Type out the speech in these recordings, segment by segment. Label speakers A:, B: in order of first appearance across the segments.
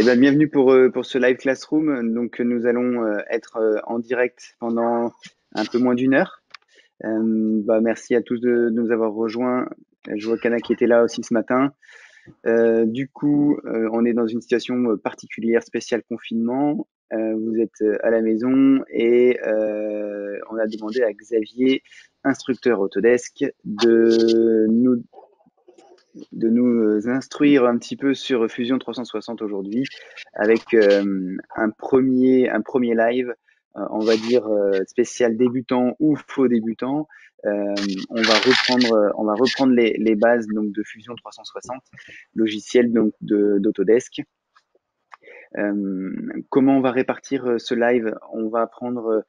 A: Eh ben, bienvenue pour ce live classroom. Donc, nous allons être en direct pendant un peu moins d'une heure. Merci à tous de nous avoir rejoints. Je vois qu'Anna qui était là aussi ce matin. On est dans une situation particulière, spéciale confinement. Vous êtes à la maison et on a demandé à Xavier, instructeur Autodesk, de nous instruire un petit peu sur Fusion 360 aujourd'hui avec un premier live, on va dire spécial débutant ou faux débutant. On va reprendre les bases donc de Fusion 360, logiciel donc d'Autodesk. Comment on va répartir ce live? On va prendre,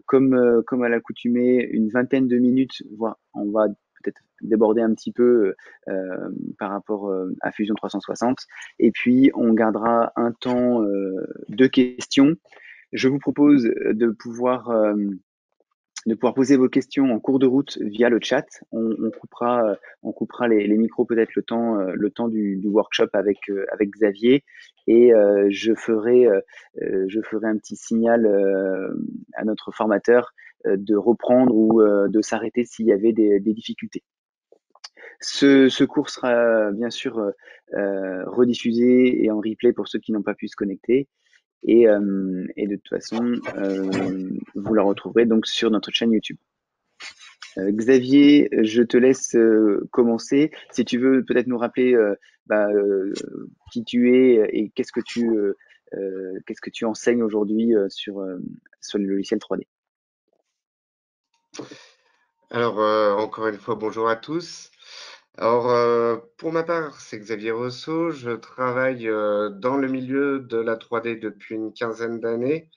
A: comme à l'accoutumée, une vingtaine de minutes, voire on va peut-être déborder un petit peu par rapport à Fusion 360. Et puis, on gardera un temps de questions. Je vous propose de pouvoir poser vos questions en cours de route via le chat. On coupera les micros peut-être le temps du workshop avec Xavier et je ferai un petit signal à notre formateur de reprendre ou de s'arrêter s'il y avait des difficultés. Ce cours sera bien sûr rediffusé et en replay pour ceux qui n'ont pas pu se connecter. Et de toute façon, vous la retrouverez donc sur notre chaîne YouTube. Xavier, je te laisse commencer. Si tu veux peut-être nous rappeler qui tu es et qu'est-ce que tu enseignes aujourd'hui sur le logiciel 3D.
B: Alors, encore une fois, bonjour à tous. Alors, pour ma part, c'est Xavier Rousseau. Je travaille dans le milieu de la 3D depuis une quinzaine d'années,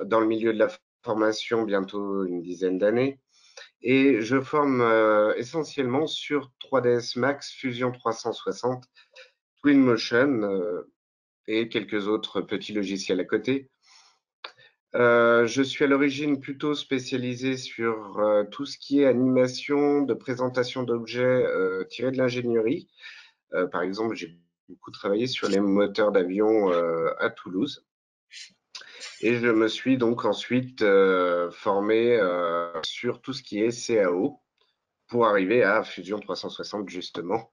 B: dans le milieu de la formation bientôt une dizaine d'années. Et je forme essentiellement sur 3ds Max, Fusion 360, Twinmotion et quelques autres petits logiciels à côté. Je suis à l'origine plutôt spécialisé sur tout ce qui est animation de présentation d'objets tirés de l'ingénierie. Par exemple, j'ai beaucoup travaillé sur les moteurs d'avion à Toulouse. Et je me suis donc ensuite formé sur tout ce qui est CAO pour arriver à Fusion 360 justement,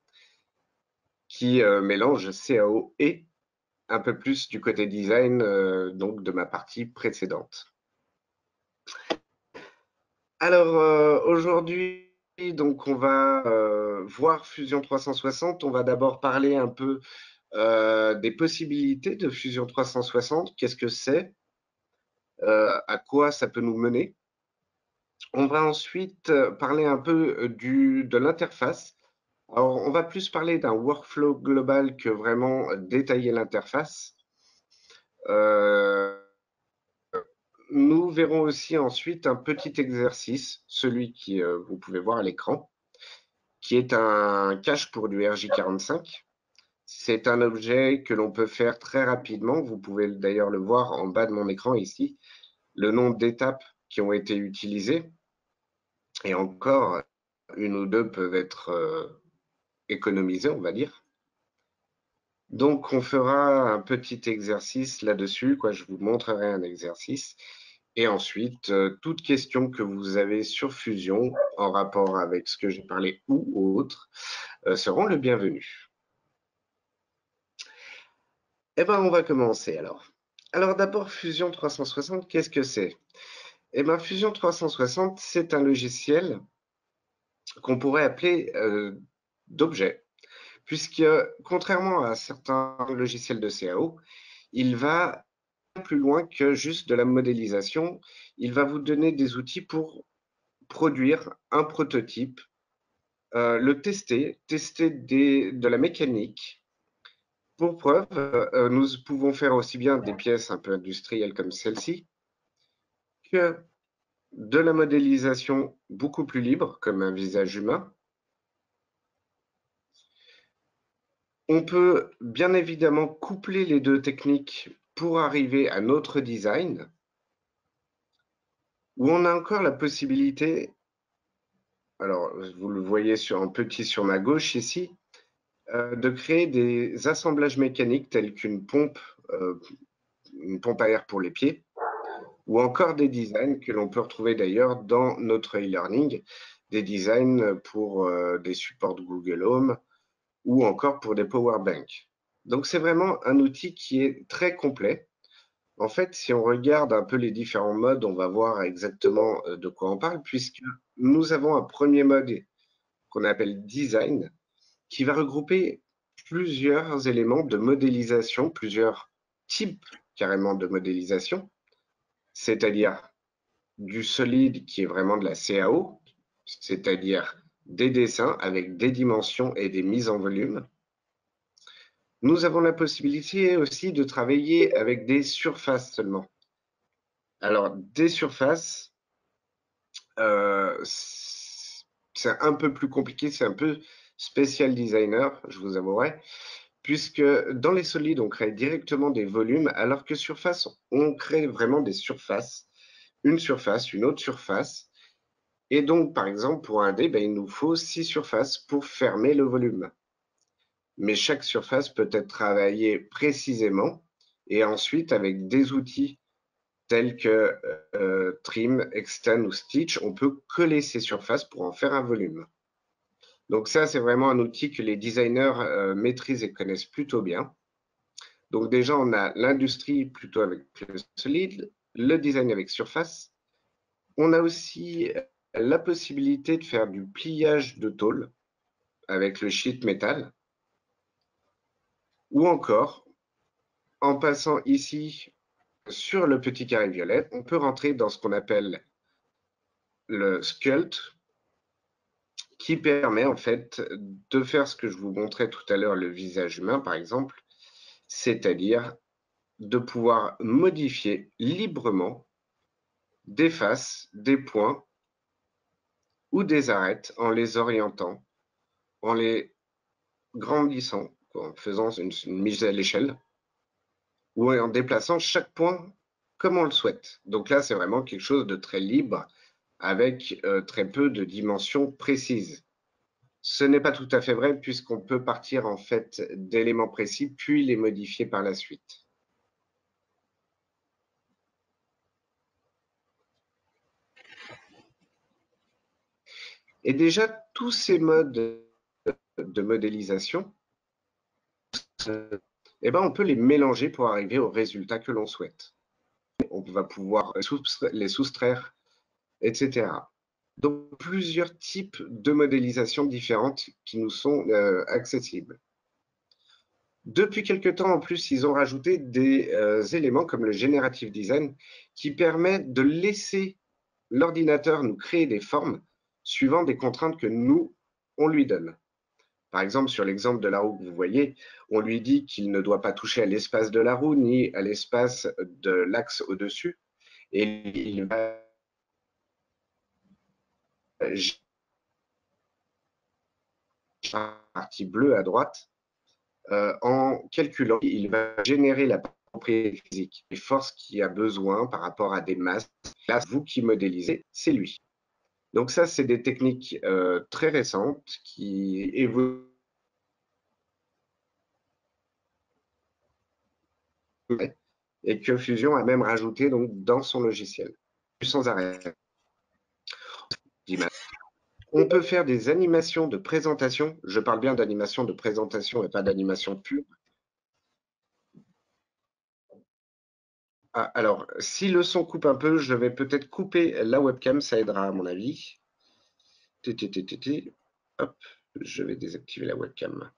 B: qui mélange CAO et un peu plus du côté design donc de ma partie précédente. Alors aujourd'hui, donc on va voir Fusion 360. On va d'abord parler un peu des possibilités de Fusion 360. Qu'est-ce que c'est? À quoi ça peut nous mener? On va ensuite parler un peu de l'interface. Alors, on va plus parler d'un workflow global que vraiment détailler l'interface. Nous verrons aussi ensuite un petit exercice, celui qui vous pouvez voir à l'écran, qui est un cache pour du RJ45. C'est un objet que l'on peut faire très rapidement. Vous pouvez d'ailleurs le voir en bas de mon écran ici, le nombre d'étapes qui ont été utilisées. Et encore, une ou deux peuvent être économisées, on va dire. Donc, on fera un petit exercice là-dessus, quoi. Je vous montrerai un exercice. Et ensuite, toute question que vous avez sur Fusion en rapport avec ce que j'ai parlé ou autre seront le bienvenu. Eh bien, on va commencer alors. Alors d'abord, Fusion 360, qu'est-ce que c'est? Eh bien, Fusion 360, c'est un logiciel qu'on pourrait appeler d'objet, puisque contrairement à certains logiciels de CAO, il va plus loin que juste de la modélisation. Il va vous donner des outils pour produire un prototype, le tester de la mécanique. Pour preuve, nous pouvons faire aussi bien des pièces un peu industrielles comme celle-ci, que de la modélisation beaucoup plus libre, comme un visage humain. On peut bien évidemment coupler les deux techniques pour arriver à notre design, où on a encore la possibilité, alors vous le voyez en petit sur ma gauche ici, de créer des assemblages mécaniques tels qu'une pompe une pompe à air pour les pieds, ou encore des designs que l'on peut retrouver d'ailleurs dans notre e-learning, des designs pour des supports de Google Home ou encore pour des power banks. Donc c'est vraiment un outil qui est très complet. En fait, si on regarde un peu les différents modes, on va voir exactement de quoi on parle, puisque nous avons un premier mode qu'on appelle design, qui va regrouper plusieurs éléments de modélisation, plusieurs types carrément de modélisation, c'est-à-dire du solide qui est vraiment de la CAO, c'est-à-dire des dessins avec des dimensions et des mises en volume. Nous avons la possibilité aussi de travailler avec des surfaces seulement. Alors, des surfaces, c'est un peu plus compliqué, c'est un peu spécial designer, je vous avouerai, puisque dans les solides, on crée directement des volumes, alors que surface, on crée vraiment des surfaces, une autre surface. Et donc, par exemple, pour un dé, ben, il nous faut 6 surfaces pour fermer le volume. Mais chaque surface peut être travaillée précisément et ensuite avec des outils tels que Trim, Extend ou Stitch, on peut coller ces surfaces pour en faire un volume. Donc ça, c'est vraiment un outil que les designers maîtrisent et connaissent plutôt bien. Donc déjà, on a l'industrie plutôt avec le solide, le design avec surface. On a aussi la possibilité de faire du pliage de tôle avec le sheet metal. Ou encore, en passant ici sur le petit carré violet, on peut rentrer dans ce qu'on appelle le sculpt, qui permet en fait de faire ce que je vous montrais tout à l'heure, le visage humain par exemple, c'est-à-dire de pouvoir modifier librement des faces, des points ou des arêtes en les orientant, en les grandissant, en faisant une mise à l'échelle ou en déplaçant chaque point comme on le souhaite. Donc là, c'est vraiment quelque chose de très libre avec très peu de dimensions précises. Ce n'est pas tout à fait vrai puisqu'on peut partir en fait d'éléments précis puis les modifier par la suite. Et déjà, tous ces modes de modélisation, eh ben, on peut les mélanger pour arriver au résultat que l'on souhaite. On va pouvoir les soustraire, etc. Donc, plusieurs types de modélisation différentes qui nous sont accessibles. Depuis quelque temps, en plus, ils ont rajouté des éléments comme le Generative Design qui permet de laisser l'ordinateur nous créer des formes suivant des contraintes que nous, on lui donne. Par exemple, sur l'exemple de la roue que vous voyez, on lui dit qu'il ne doit pas toucher à l'espace de la roue ni à l'espace de l'axe au-dessus. Et il va partie bleue à droite. En calculant, il va générer la propriété physique, les forces qu'il a besoin par rapport à des masses. Là, vous qui modélisez, c'est lui. Donc ça, c'est des techniques très récentes qui évoluent et que Fusion a même rajouté donc, dans son logiciel, sans arrêt. On peut faire des animations de présentation. Je parle bien d'animation de présentation et pas d'animation pure. Ah, alors, si le son coupe un peu, je vais peut-être couper la webcam, ça aidera à mon avis. Hop, je vais désactiver la webcam.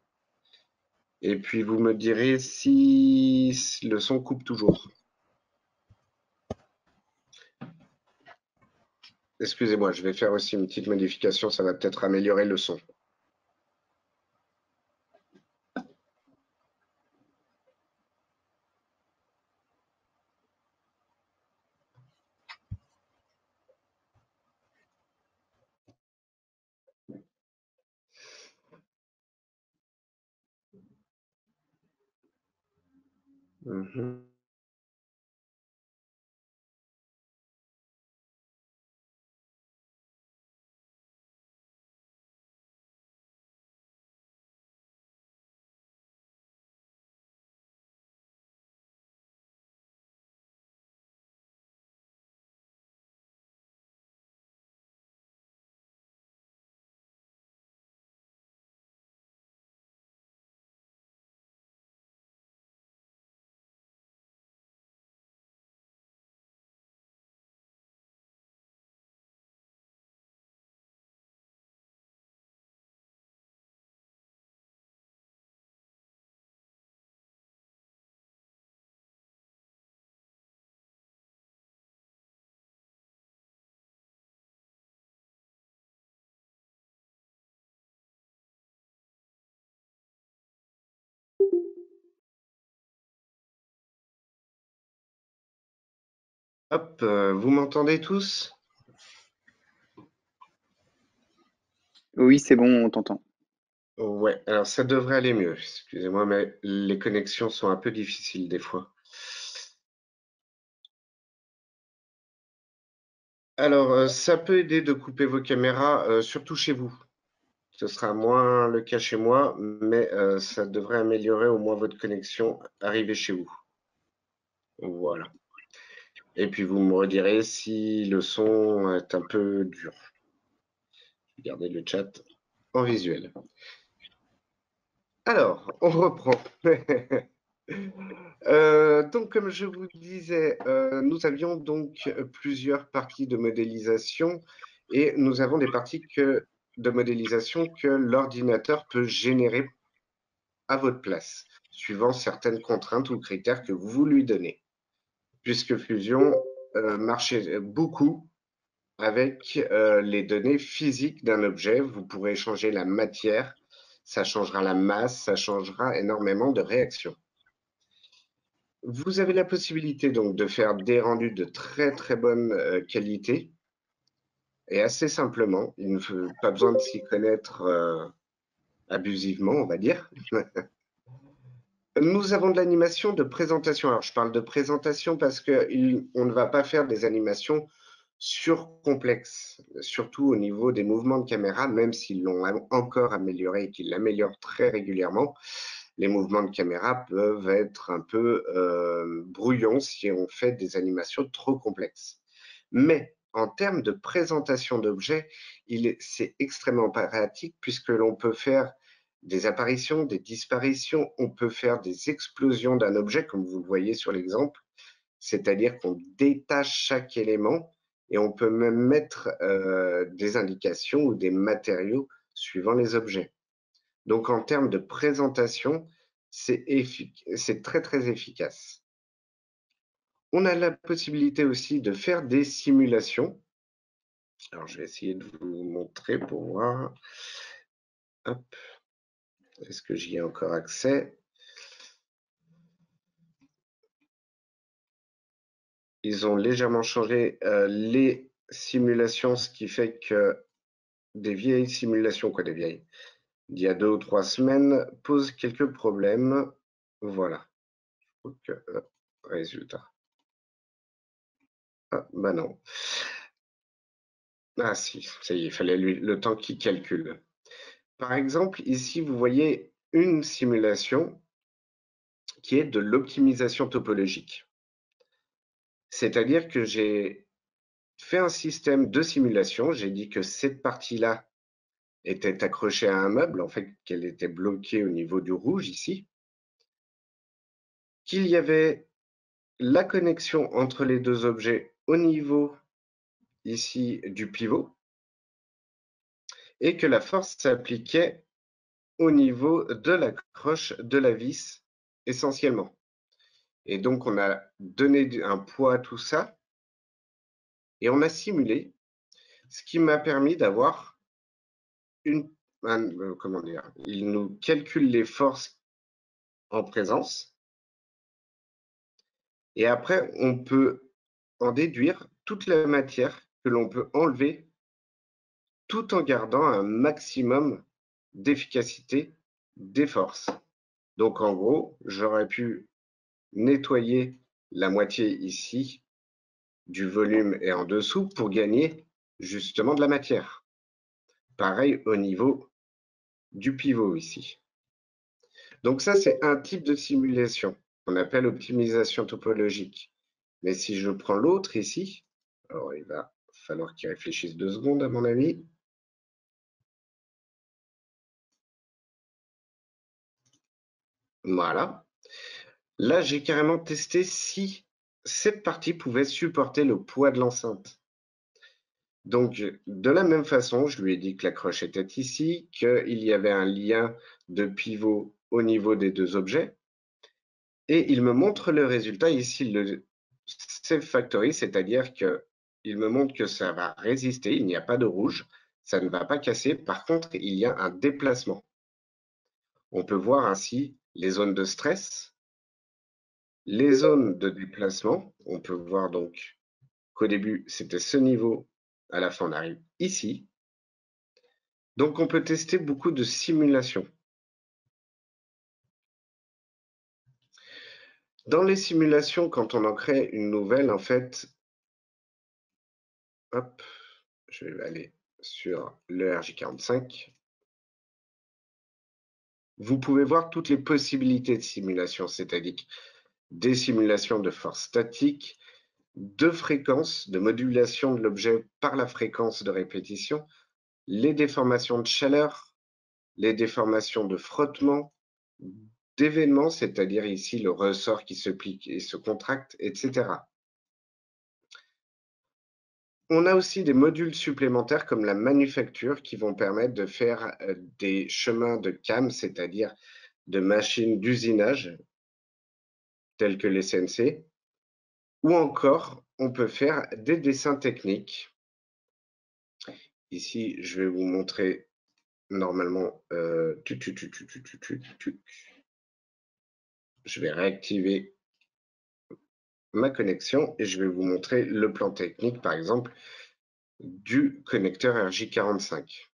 B: Et puis vous me direz si le son coupe toujours. Excusez-moi, je vais faire aussi une petite modification, ça va peut-être améliorer le son. Mhm. Hop, vous m'entendez tous?
A: Oui, c'est bon, on t'entend.
B: Ouais, alors ça devrait aller mieux. Excusez-moi, mais les connexions sont un peu difficiles des fois. Alors, ça peut aider de couper vos caméras, surtout chez vous. Ce sera moins le cas chez moi, mais ça devrait améliorer au moins votre connexion arrivée chez vous. Voilà. Et puis vous me redirez si le son est un peu dur. Regardez le chat en visuel. Alors, on reprend. Donc, comme je vous disais, nous avions donc plusieurs parties de modélisation et nous avons des parties de modélisation que l'ordinateur peut générer à votre place, suivant certaines contraintes ou critères que vous lui donnez. Puisque Fusion marchait beaucoup avec les données physiques d'un objet, vous pourrez changer la matière, ça changera la masse, ça changera énormément de réactions. Vous avez la possibilité donc de faire des rendus de très très bonne qualité et assez simplement. Il ne faut pas besoin de s'y connaître abusivement, on va dire. Nous avons de l'animation de présentation. Alors, je parle de présentation parce qu'on ne va pas faire des animations surcomplexes, surtout au niveau des mouvements de caméra, même s'ils l'ont encore amélioré et qu'ils l'améliorent très régulièrement. Les mouvements de caméra peuvent être un peu brouillons si on fait des animations trop complexes. Mais en termes de présentation d'objets, c'est extrêmement pratique puisque l'on peut faire des apparitions, des disparitions, on peut faire des explosions d'un objet, comme vous le voyez sur l'exemple, c'est-à-dire qu'on détache chaque élément et on peut même mettre des indications ou des matériaux suivant les objets. Donc en termes de présentation, c'est très très efficace. On a la possibilité aussi de faire des simulations. Alors je vais essayer de vous montrer pour voir. Hop, est-ce que j'y ai encore accès? Ils ont légèrement changé les simulations, ce qui fait que des vieilles simulations, quoi des vieilles, d'il y a 2 ou 3 semaines, posent quelques problèmes. Voilà. Donc, résultat. Ah, bah non. Ah si, ça y est, il fallait le temps qu'il calcule. Par exemple, ici, vous voyez une simulation qui est de l'optimisation topologique. C'est-à-dire que j'ai fait un système de simulation, j'ai dit que cette partie-là était accrochée à un meuble, en fait, qu'elle était bloquée au niveau du rouge ici, qu'il y avait la connexion entre les deux objets au niveau ici du pivot, et que la force s'appliquait au niveau de la croche de la vis essentiellement. Et donc, on a donné un poids à tout ça et on a simulé, ce qui m'a permis d'avoir comment dire, il nous calcule les forces en présence et après, on peut en déduire toute la matière que l'on peut enlever tout en gardant un maximum d'efficacité des forces. Donc, en gros, j'aurais pu nettoyer la moitié ici du volume et en dessous pour gagner justement de la matière. Pareil au niveau du pivot ici. Donc ça, c'est un type de simulation qu'on appelle optimisation topologique. Mais si je prends l'autre ici, alors il va falloir qu'il réfléchisse 2 secondes à mon avis. Voilà. Là, j'ai carrément testé si cette partie pouvait supporter le poids de l'enceinte. Donc, de la même façon, je lui ai dit que la croche était ici, qu'il y avait un lien de pivot au niveau des deux objets. Et il me montre le résultat ici, le Save Factory, c'est-à-dire qu'il me montre que ça va résister, il n'y a pas de rouge, ça ne va pas casser. Par contre, il y a un déplacement. On peut voir ainsi les zones de stress, les zones de déplacement. On peut voir donc qu'au début, c'était ce niveau. À la fin, on arrive ici. Donc, on peut tester beaucoup de simulations. Dans les simulations, quand on en crée une nouvelle, en fait, hop, je vais aller sur le RJ45. Vous pouvez voir toutes les possibilités de simulation, c'est-à-dire des simulations de force statique, de fréquence, de modulation de l'objet par la fréquence de répétition, les déformations de chaleur, les déformations de frottement, d'événements, c'est-à-dire ici le ressort qui se plie et se contracte, etc. On a aussi des modules supplémentaires comme la manufacture qui vont permettre de faire des chemins de CAM, c'est-à-dire de machines d'usinage telles que les CNC, ou encore on peut faire des dessins techniques. Ici, je vais vous montrer normalement. Je vais réactiver ma connexion et je vais vous montrer le plan technique, par exemple, du connecteur RJ45.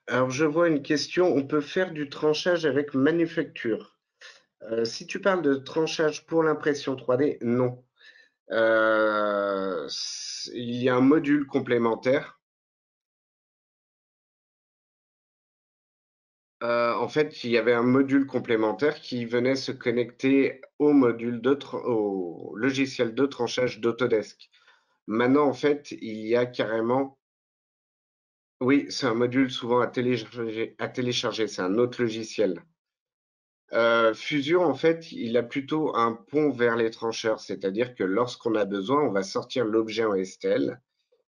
B: Alors, je vois une question, on peut faire du tranchage avec manufacture. Si tu parles de tranchage pour l'impression 3D, non. Il y a un module complémentaire. En fait, il y avait un module complémentaire qui venait se connecter au au logiciel de tranchage d'Autodesk. Maintenant, en fait, il y a carrément. Oui, c'est un module souvent à télécharger, c'est un autre logiciel. Fusion, en fait, il a plutôt un pont vers les trancheurs, c'est-à-dire que lorsqu'on a besoin, on va sortir l'objet en STL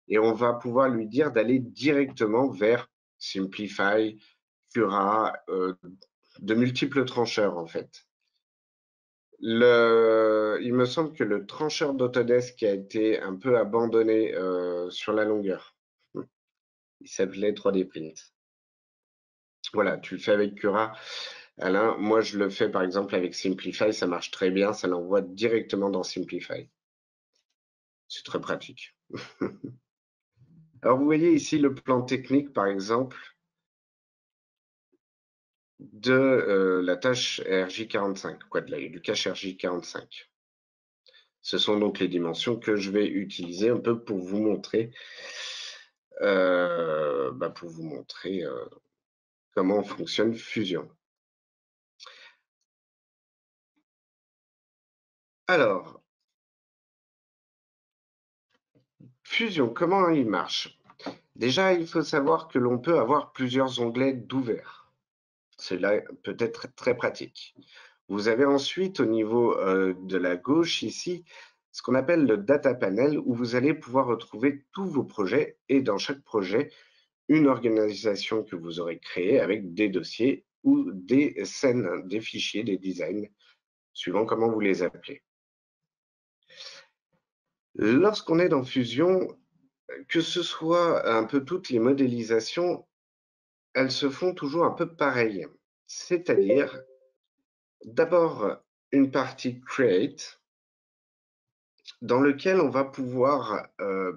B: et on va pouvoir lui dire d'aller directement vers Simplify, Cura, de multiples trancheurs, en fait. Il me semble que le trancheur d'Autodesk a été un peu abandonné sur la longueur. Il s'appelait 3D Print. Voilà, tu le fais avec Cura. Alain, moi je le fais par exemple avec Simplify, ça marche très bien, ça l'envoie directement dans Simplify. C'est très pratique. Alors vous voyez ici le plan technique par exemple de la tâche RJ45, du cache RJ45. Ce sont donc les dimensions que je vais utiliser un peu pour vous montrer, comment fonctionne Fusion. Alors, Fusion, comment il marche? Déjà, il faut savoir que l'on peut avoir plusieurs onglets d'ouvert. Cela peut être très pratique. Vous avez ensuite au niveau de la gauche ici ce qu'on appelle le data panel où vous allez pouvoir retrouver tous vos projets et dans chaque projet une organisation que vous aurez créée avec des dossiers ou des scènes, des fichiers, des designs, suivant comment vous les appelez. Lorsqu'on est dans Fusion, que ce soit un peu toutes les modélisations, elles se font toujours un peu pareil. C'est-à-dire, d'abord, une partie Create, dans lequel on va pouvoir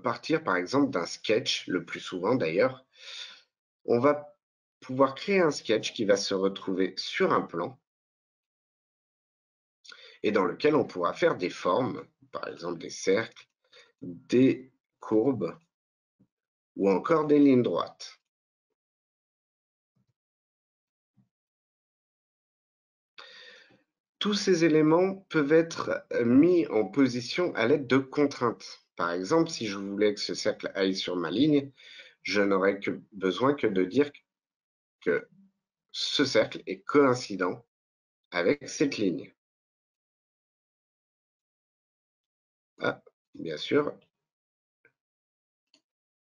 B: partir, par exemple, d'un sketch, le plus souvent d'ailleurs. On va pouvoir créer un sketch qui va se retrouver sur un plan et dans lequel on pourra faire des formes, par exemple des cercles, des courbes ou encore des lignes droites. Tous ces éléments peuvent être mis en position à l'aide de contraintes. Par exemple, si je voulais que ce cercle aille sur ma ligne, je n'aurais besoin que de dire que ce cercle est coïncident avec cette ligne. Ah, bien sûr,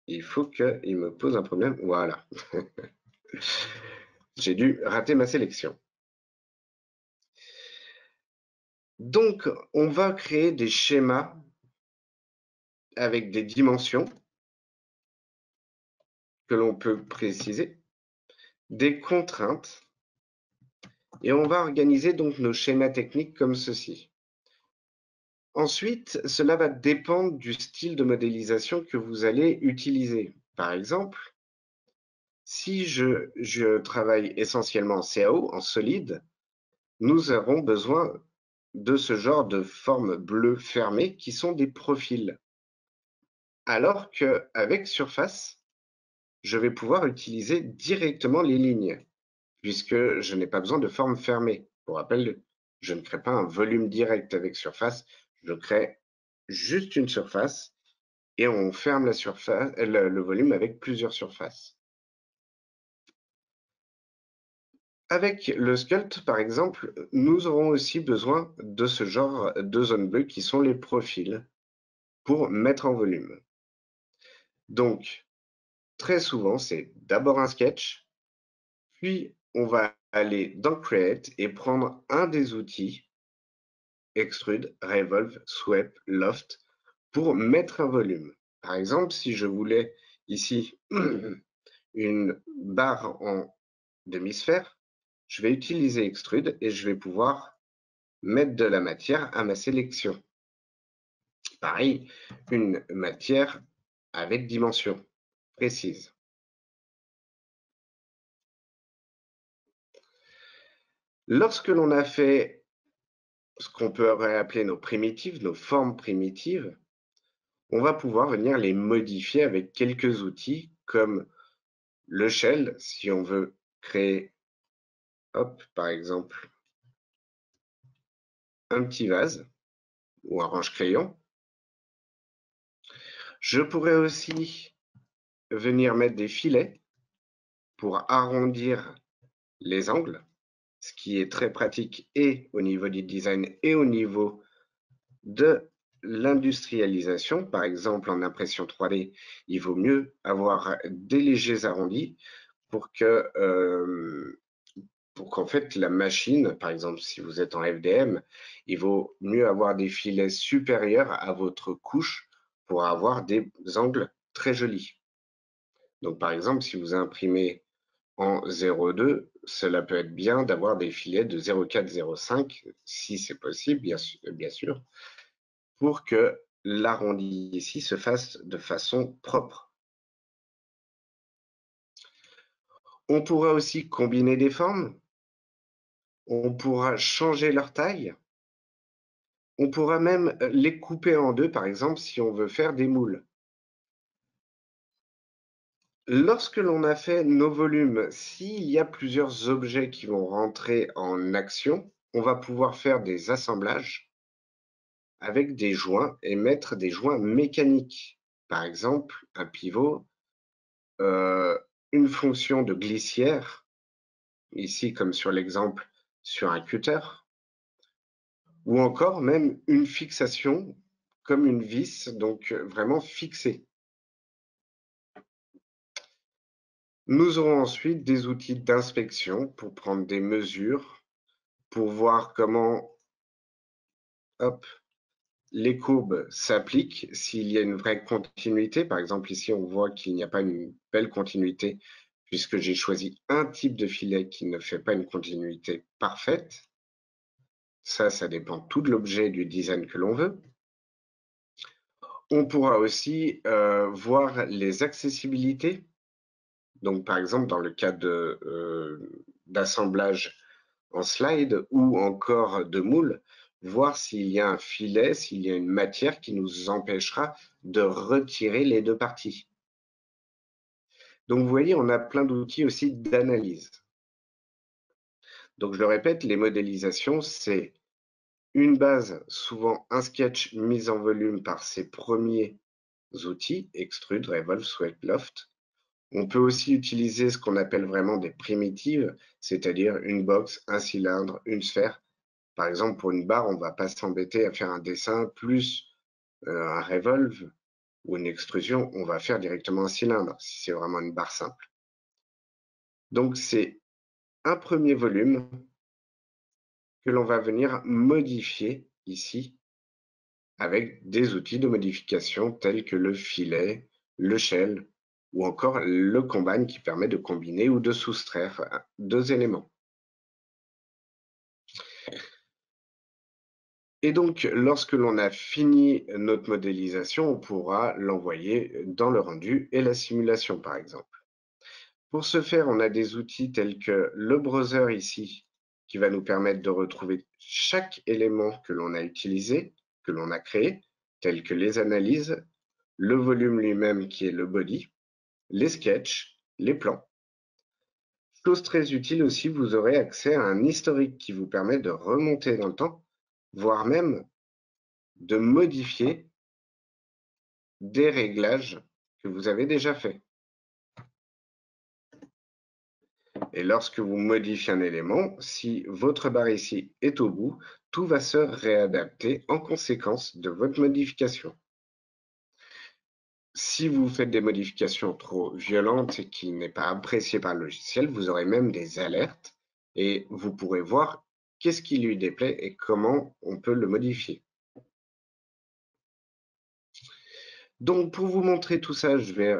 B: il faut qu'il me pose un problème. Voilà. J'ai dû rater ma sélection. Donc, on va créer des schémas avec des dimensions que l'on peut préciser, des contraintes, et on va organiser donc nos schémas techniques comme ceci. Ensuite, cela va dépendre du style de modélisation que vous allez utiliser. Par exemple, si je travaille essentiellement en CAO, en solide, nous aurons besoin de ce genre de formes bleues fermées qui sont des profils. Alors qu'avec Surface, je vais pouvoir utiliser directement les lignes, puisque je n'ai pas besoin de forme fermée. Pour rappel, je ne crée pas un volume direct avec Surface, je crée juste une surface et on ferme la surface, le volume avec plusieurs surfaces. Avec le Sculpt, par exemple, nous aurons aussi besoin de ce genre de zones bleues qui sont les profils pour mettre en volume. Donc, très souvent, c'est d'abord un sketch, puis on va aller dans Create et prendre un des outils, Extrude, Revolve, Sweep, Loft, pour mettre un volume. Par exemple, si je voulais ici une barre en demi-sphère, je vais utiliser Extrude et je vais pouvoir mettre de la matière à ma sélection. Pareil, une matière avec dimension précise. Lorsque l'on a fait ce qu'on peut appeler nos primitives, nos formes primitives, on va pouvoir venir les modifier avec quelques outils comme le shell, si on veut créer, hop, par exemple, un petit vase ou un range-crayon. Je pourrais aussi venir mettre des filets pour arrondir les angles, ce qui est très pratique et au niveau du design et au niveau de l'industrialisation. Par exemple, en impression 3D, il vaut mieux avoir des légers arrondis pour qu'en fait la machine, par exemple si vous êtes en FDM, il vaut mieux avoir des filets supérieurs à votre couche pour avoir des angles très jolis. Donc par exemple, si vous imprimez en 0,2, cela peut être bien d'avoir des filets de 0,4, 0,5, si c'est possible, bien sûr, pour que l'arrondi ici se fasse de façon propre. On pourra aussi combiner des formes, on pourra changer leur taille, on pourra même les couper en deux, par exemple, si on veut faire des moules. Lorsque l'on a fait nos volumes, s'il y a plusieurs objets qui vont rentrer en action, on va pouvoir faire des assemblages avec des joints et mettre des joints mécaniques. Par exemple, un pivot, une fonction de glissière, ici comme sur l'exemple sur un cutter, ou encore même une fixation comme une vis, donc vraiment fixée. Nous aurons ensuite des outils d'inspection pour prendre des mesures, pour voir comment hop, les courbes s'appliquent, s'il y a une vraie continuité. Par exemple, ici, on voit qu'il n'y a pas une belle continuité puisque j'ai choisi un type de filet qui ne fait pas une continuité parfaite. Ça dépend tout de l'objet et du design que l'on veut. On pourra aussi voir les accessibilités. Donc, par exemple, dans le cas d'assemblage en slide ou encore de moule, voir s'il y a un filet, s'il y a une matière qui nous empêchera de retirer les deux parties. Donc, vous voyez, on a plein d'outils aussi d'analyse. Donc, je le répète, les modélisations, c'est une base, souvent un sketch mis en volume par ses premiers outils, Extrude, Revolve, Sweep, Loft. On peut aussi utiliser ce qu'on appelle vraiment des primitives, c'est-à-dire une box, un cylindre, une sphère. Par exemple, pour une barre, on ne va pas s'embêter à faire un dessin plus un revolve ou une extrusion, on va faire directement un cylindre si c'est vraiment une barre simple. Donc c'est un premier volume que l'on va venir modifier ici, avec des outils de modification tels que le filet, le shell ou encore le combine qui permet de combiner ou de soustraire deux éléments. Et donc, lorsque l'on a fini notre modélisation, on pourra l'envoyer dans le rendu et la simulation, par exemple. Pour ce faire, on a des outils tels que le browser ici, qui va nous permettre de retrouver chaque élément que l'on a utilisé, que l'on a créé, tels que les analyses, le volume lui-même qui est le body, les sketchs, les plans. Chose très utile aussi, vous aurez accès à un historique qui vous permet de remonter dans le temps, voire même de modifier des réglages que vous avez déjà faits. Et lorsque vous modifiez un élément, si votre barre ici est au bout, tout va se réadapter en conséquence de votre modification. Si vous faites des modifications trop violentes et qui n'est pas apprécié par le logiciel, vous aurez même des alertes et vous pourrez voir qu'est-ce qui lui déplaît et comment on peut le modifier. Donc pour vous montrer tout ça, je vais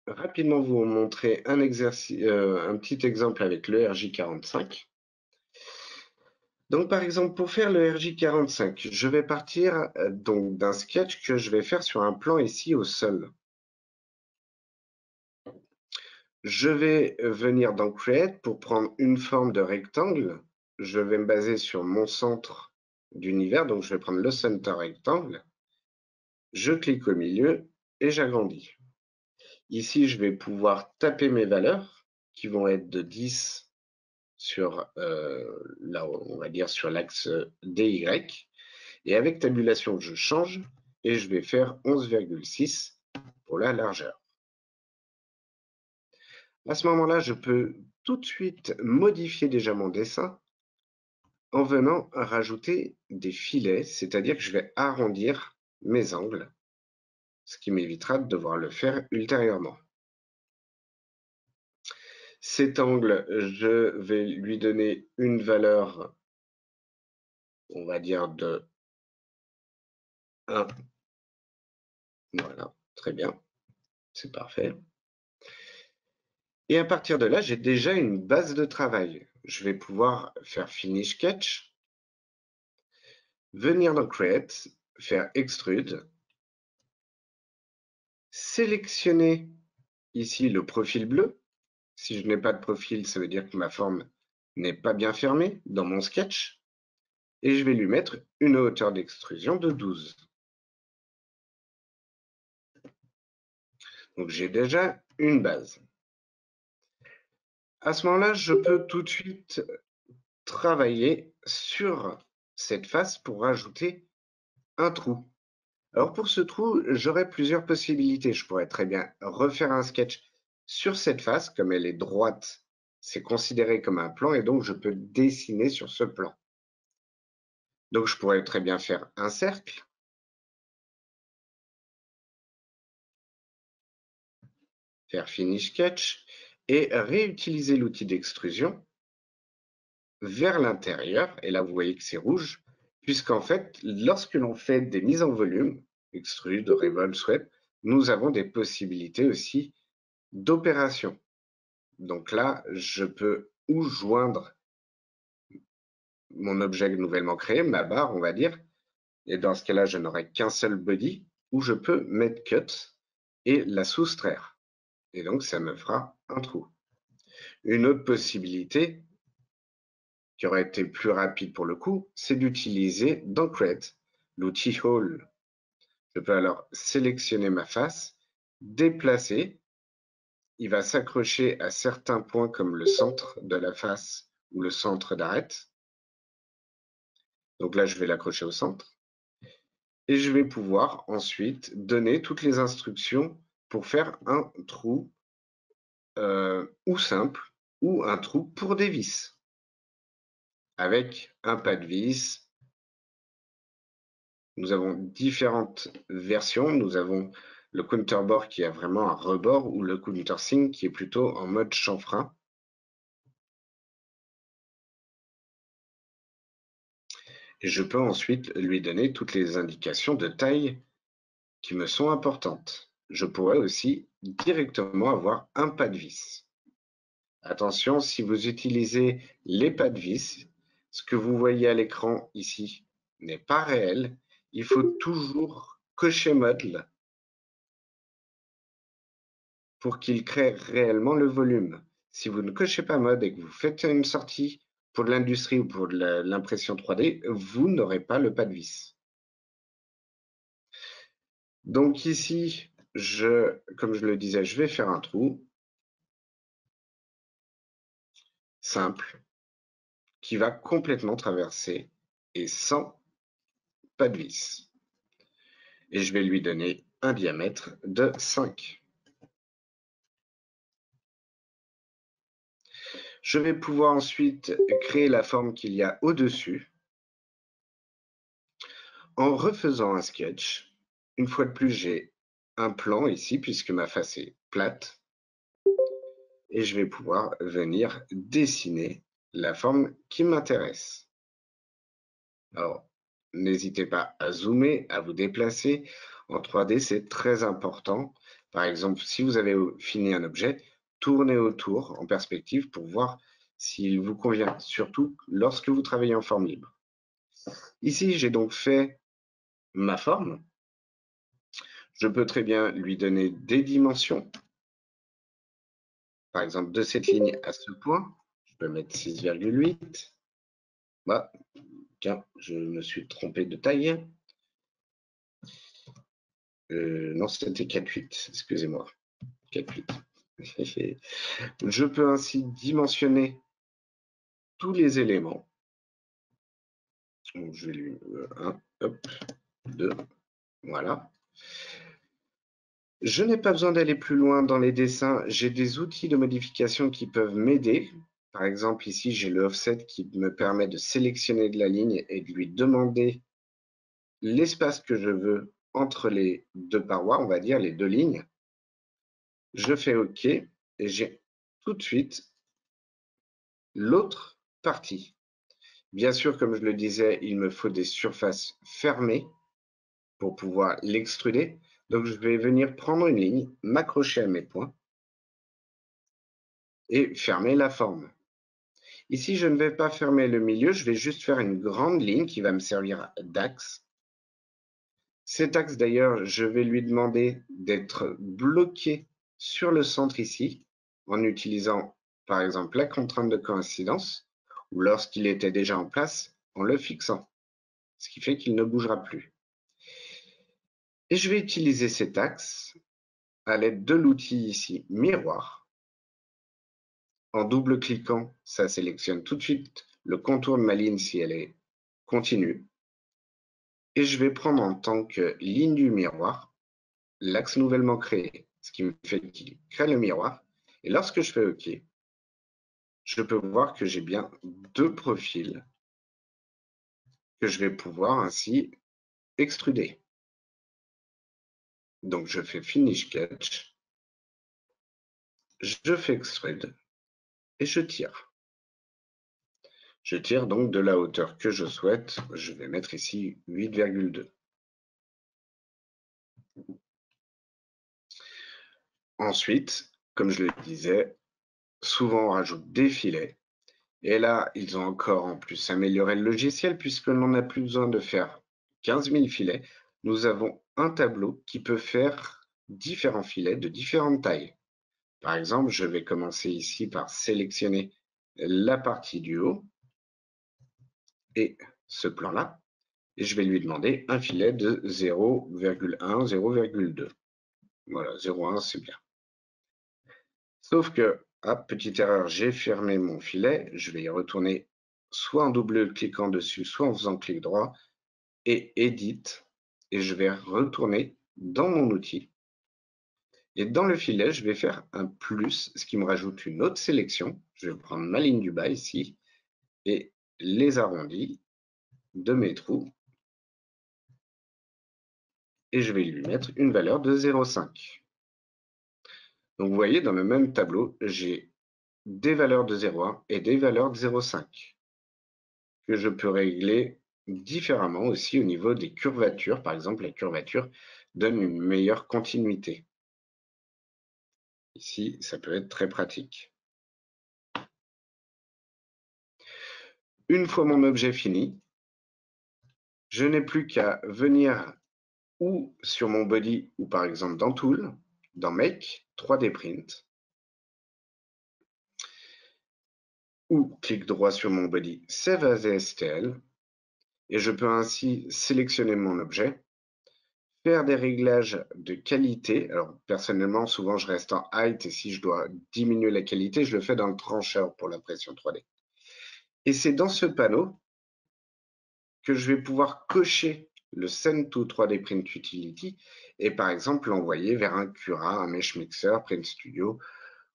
B: rapidement vous montrer un exercice, un petit exemple avec le RJ45. Donc par exemple, pour faire le RJ45, je vais partir donc d'un sketch que je vais faire sur un plan ici au sol. Je vais venir dans Create pour prendre une forme de rectangle. Je vais me baser sur mon centre d'univers, donc je vais prendre le center rectangle. Je clique au milieu et j'agrandis. Ici, je vais pouvoir taper mes valeurs qui vont être de 10 sur, là, on va dire sur l'axe DY. Et avec tabulation, je change et je vais faire 11,6 pour la largeur. À ce moment-là, je peux tout de suite modifier déjà mon dessin en venant rajouter des filets, c'est-à-dire que je vais arrondir mes angles, ce qui m'évitera de devoir le faire ultérieurement. Cet angle, je vais lui donner une valeur, on va dire de 1. Voilà, très bien, c'est parfait. Et à partir de là, j'ai déjà une base de travail. Je vais pouvoir faire Finish Sketch, venir dans Create, faire Extrude, sélectionner ici le profil bleu. Si je n'ai pas de profil, ça veut dire que ma forme n'est pas bien fermée dans mon sketch. Et je vais lui mettre une hauteur d'extrusion de 12. Donc j'ai déjà une base. À ce moment-là, je peux tout de suite travailler sur cette face pour rajouter un trou. Alors pour ce trou, j'aurais plusieurs possibilités. Je pourrais très bien refaire un sketch sur cette face, comme elle est droite, c'est considéré comme un plan et donc je peux dessiner sur ce plan. Donc je pourrais très bien faire un cercle, faire Finish Sketch et réutiliser l'outil d'extrusion vers l'intérieur. Et là, vous voyez que c'est rouge, puisqu'en fait, lorsque l'on fait des mises en volume, extrude, revolve, sweep, nous avons des possibilités aussi d'opération. Donc là, je peux ou joindre mon objet nouvellement créé, ma barre, on va dire, et dans ce cas-là, je n'aurai qu'un seul body, ou je peux mettre cut et la soustraire. Et donc, ça me fera un trou. Une autre possibilité, qui aurait été plus rapide pour le coup, c'est d'utiliser dans Create l'outil Hole. Je peux alors sélectionner ma face, déplacer, il va s'accrocher à certains points comme le centre de la face ou le centre d'arête. Donc là, je vais l'accrocher au centre. Et je vais pouvoir ensuite donner toutes les instructions pour faire un trou ou simple ou un trou pour des vis avec un pas de vis. Nous avons différentes versions. Nous avons le counterbore qui a vraiment un rebord ou le countersink qui est plutôt en mode chanfrein. Et je peux ensuite lui donner toutes les indications de taille qui me sont importantes. Je pourrais aussi directement avoir un pas de vis. Attention, si vous utilisez les pas de vis, ce que vous voyez à l'écran ici n'est pas réel. Il faut toujours cocher Model pour qu'il crée réellement le volume. Si vous ne cochez pas Mode et que vous faites une sortie pour de l'industrie ou pour de l'impression 3D, vous n'aurez pas le pas de vis. Donc ici, comme je le disais, je vais faire un trou simple qui va complètement traverser et sans pas de vis. Et je vais lui donner un diamètre de 5. Je vais pouvoir ensuite créer la forme qu'il y a au-dessus en refaisant un sketch. Une fois de plus, j'ai un plan ici puisque ma face est plate et je vais pouvoir venir dessiner la forme qui m'intéresse. Alors, n'hésitez pas à zoomer, à vous déplacer. En 3D, c'est très important. Par exemple, si vous avez fini un objet, tournez autour en perspective pour voir s'il vous convient, surtout lorsque vous travaillez en forme libre. Ici, j'ai donc fait ma forme. Je peux très bien lui donner des dimensions. Par exemple, de cette ligne à ce point, je peux mettre 6,8. Bah, tiens, je me suis trompé de taille. Non, c'était 4,8, excusez-moi. 4,8. Je peux ainsi dimensionner tous les éléments. Donc, je vais lui 1, hop, 2, voilà. Je n'ai pas besoin d'aller plus loin dans les dessins. J'ai des outils de modification qui peuvent m'aider. Par exemple, ici, j'ai le offset qui me permet de sélectionner de la ligne et de lui demander l'espace que je veux entre les deux parois, on va dire, les deux lignes. Je fais OK et j'ai tout de suite l'autre partie. Bien sûr, comme je le disais, il me faut des surfaces fermées pour pouvoir l'extruder. Donc, je vais venir prendre une ligne, m'accrocher à mes points et fermer la forme. Ici, je ne vais pas fermer le milieu, je vais juste faire une grande ligne qui va me servir d'axe. Cet axe, d'ailleurs, je vais lui demander d'être bloqué sur le centre ici, en utilisant, par exemple, la contrainte de coïncidence, ou lorsqu'il était déjà en place, en le fixant, ce qui fait qu'il ne bougera plus. Et je vais utiliser cet axe à l'aide de l'outil ici, miroir. En double-cliquant, ça sélectionne tout de suite le contour de ma ligne si elle est continue. Et je vais prendre en tant que ligne du miroir l'axe nouvellement créé, ce qui me fait qu'il crée le miroir. Et lorsque je fais OK, je peux voir que j'ai bien deux profils que je vais pouvoir ainsi extruder. Donc je fais Finish Sketch, je fais Extrude et je tire. Je tire donc de la hauteur que je souhaite. Je vais mettre ici 8,2. Ensuite, comme je le disais, souvent on rajoute des filets. Et là, ils ont encore en plus amélioré le logiciel puisque l'on n'a plus besoin de faire 15 000 filets. Nous avons un tableau qui peut faire différents filets de différentes tailles. Par exemple, je vais commencer ici par sélectionner la partie du haut et ce plan-là. Et je vais lui demander un filet de 0,1, 0,2. Voilà, 0,1, c'est bien. Sauf que, petite erreur, j'ai fermé mon filet. Je vais y retourner soit en double-cliquant dessus, soit en faisant clic droit et Edit. Et je vais retourner dans mon outil. Et dans le filet, je vais faire un plus, ce qui me rajoute une autre sélection. Je vais prendre ma ligne du bas ici et les arrondis de mes trous. Et je vais lui mettre une valeur de 0,5. Donc vous voyez, dans le même tableau, j'ai des valeurs de 0,1 et des valeurs de 0,5 que je peux régler différemment aussi au niveau des curvatures. Par exemple, la curvature donne une meilleure continuité. Ici, ça peut être très pratique. Une fois mon objet fini, je n'ai plus qu'à venir ou sur mon body ou par exemple dans Tool, dans Make, 3D Print, ou clic droit sur mon body, Save as STL, et je peux ainsi sélectionner mon objet, faire des réglages de qualité. Alors personnellement, souvent je reste en height et si je dois diminuer la qualité, je le fais dans le trancheur pour l'impression 3D. Et c'est dans ce panneau que je vais pouvoir cocher le Send to 3D Print Utility et par exemple l'envoyer vers un Cura, un Mesh Mixer, Print Studio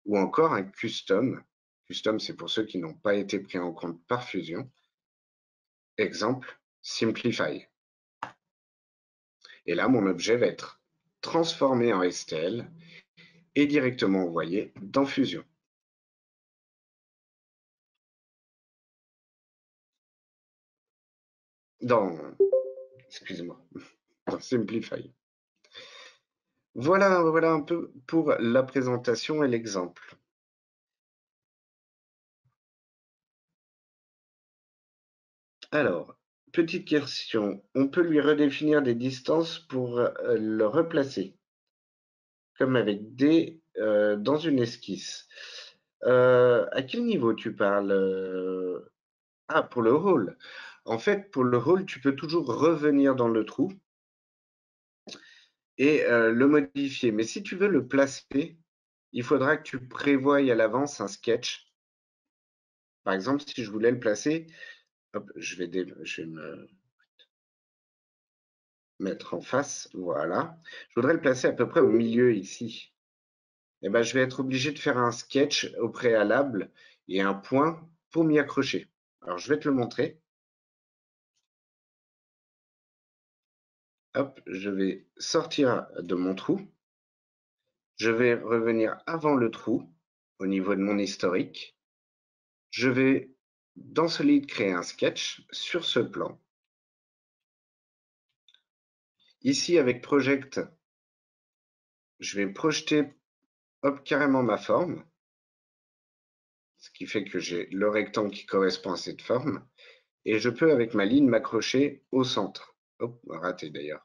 B: ou encore un Custom. Custom, c'est pour ceux qui n'ont pas été pris en compte par Fusion. Exemple, Simplify. Et là, mon objet va être transformé en STL et directement envoyé dans Fusion. Excusez-moi, dans Simplify. Voilà un peu pour la présentation et l'exemple. Alors, petite question, on peut lui redéfinir des distances pour le replacer, comme avec D dans une esquisse. À quel niveau tu parles Ah, pour le rôle. En fait, pour le rôle, tu peux toujours revenir dans le trou et le modifier. Mais si tu veux le placer, il faudra que tu prévoies à l'avance un sketch. Par exemple, si je voulais le placer, hop, je vais me mettre en face, voilà. Je voudrais le placer à peu près au milieu ici. Eh ben, je vais être obligé de faire un sketch au préalable et un point pour m'y accrocher. Alors, je vais te le montrer. Hop, je vais sortir de mon trou. Je vais revenir avant le trou au niveau de mon historique. Je vais dans Solid créer un sketch sur ce plan. Ici, avec Project, je vais projeter hop, carrément ma forme, ce qui fait que j'ai le rectangle qui correspond à cette forme. Et je peux, avec ma ligne, m'accrocher au centre. Hop, raté d'ailleurs.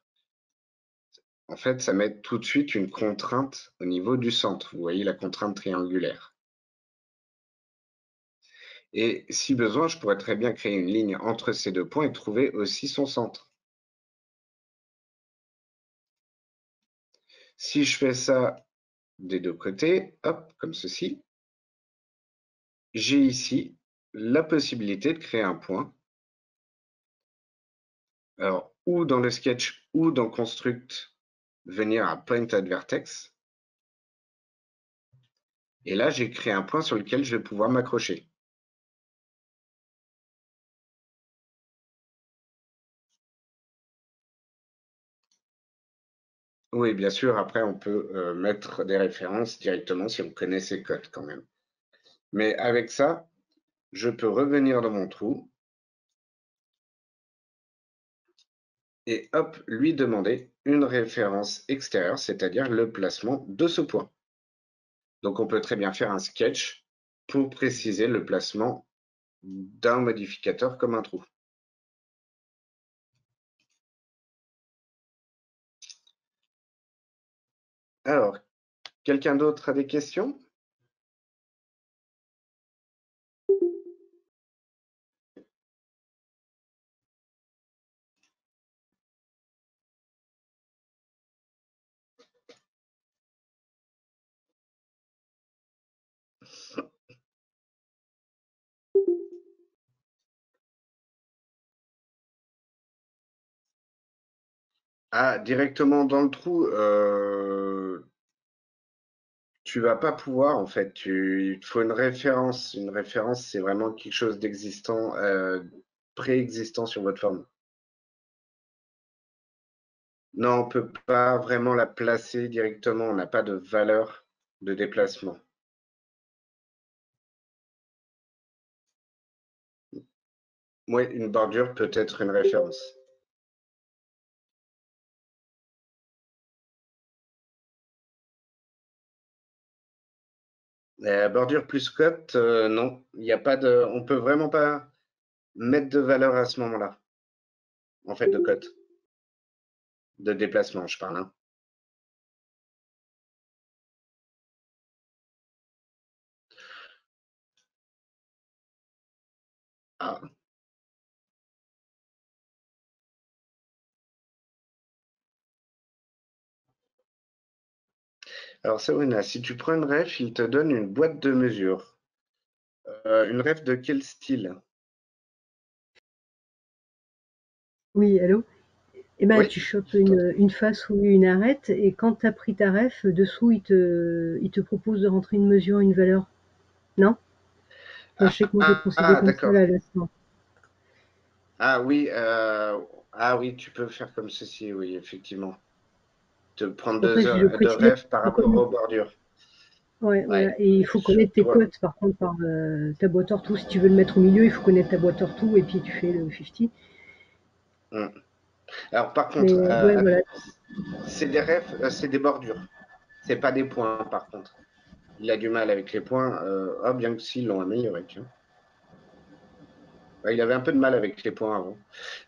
B: En fait, ça met tout de suite une contrainte au niveau du centre. Vous voyez la contrainte triangulaire. Et si besoin, je pourrais très bien créer une ligne entre ces deux points et trouver aussi son centre. Si je fais ça des deux côtés, hop, comme ceci, j'ai ici la possibilité de créer un point. Alors, ou dans le sketch ou dans Construct, venir à Point at Vertex. Et là, j'ai créé un point sur lequel je vais pouvoir m'accrocher. Oui, bien sûr, après, on peut mettre des références directement si on connaît ces codes quand même. Mais avec ça, je peux revenir dans mon trou et hop, lui demander une référence extérieure, c'est-à-dire le placement de ce point. Donc, on peut très bien faire un sketch pour préciser le placement d'un modificateur comme un trou. Alors, quelqu'un d'autre a des questions? Ah, directement dans le trou, tu vas pas pouvoir en fait. Il te faut une référence. Une référence, c'est vraiment quelque chose d'existant, préexistant sur votre forme. Non, on peut pas vraiment la placer directement. On n'a pas de valeur de déplacement. ouais, une bordure peut être une référence. Bordure plus cote, non, il y a pas de, on peut vraiment pas mettre de valeur à ce moment-là, en fait, de cote, de déplacement, je parle, hein. Ah. Alors, Sabrina, si tu prends une ref, il te donne une boîte de mesure. Une ref de quel style?
C: Oui, allô? Eh ben,
B: Oui,
C: tu chopes
B: je t'entends.
C: une face ou une arête et quand tu as pris ta ref, dessous, il te propose de rentrer une mesure, une valeur. Non? Enfin, je sais que moi, j'ai procédé comme ça
B: D'accord.
C: là, à l'instant.
B: Ah oui, ah oui, tu peux faire comme ceci, oui, effectivement. Te prendre
C: En fait, je
B: de
C: précisais,
B: ref par
C: faut
B: rapport
C: connaître,
B: aux bordures.
C: ouais,
B: Ouais,
C: voilà. Et il faut
B: sur
C: connaître tes
B: toi.
C: cotes, par contre, par ta boîte ortho. Si tu veux le mettre au milieu, il faut connaître ta boîte ortho et puis tu fais le 50.
B: Hmm. Alors, par
C: Mais
B: contre,
C: ouais, voilà.
B: c'est des refs, c'est des bordures. C'est pas des points, par contre. Il a du mal avec les points. Ah, bien que s'ils l'ont amélioré, tiens. Ouais, il avait un peu de mal avec les points avant.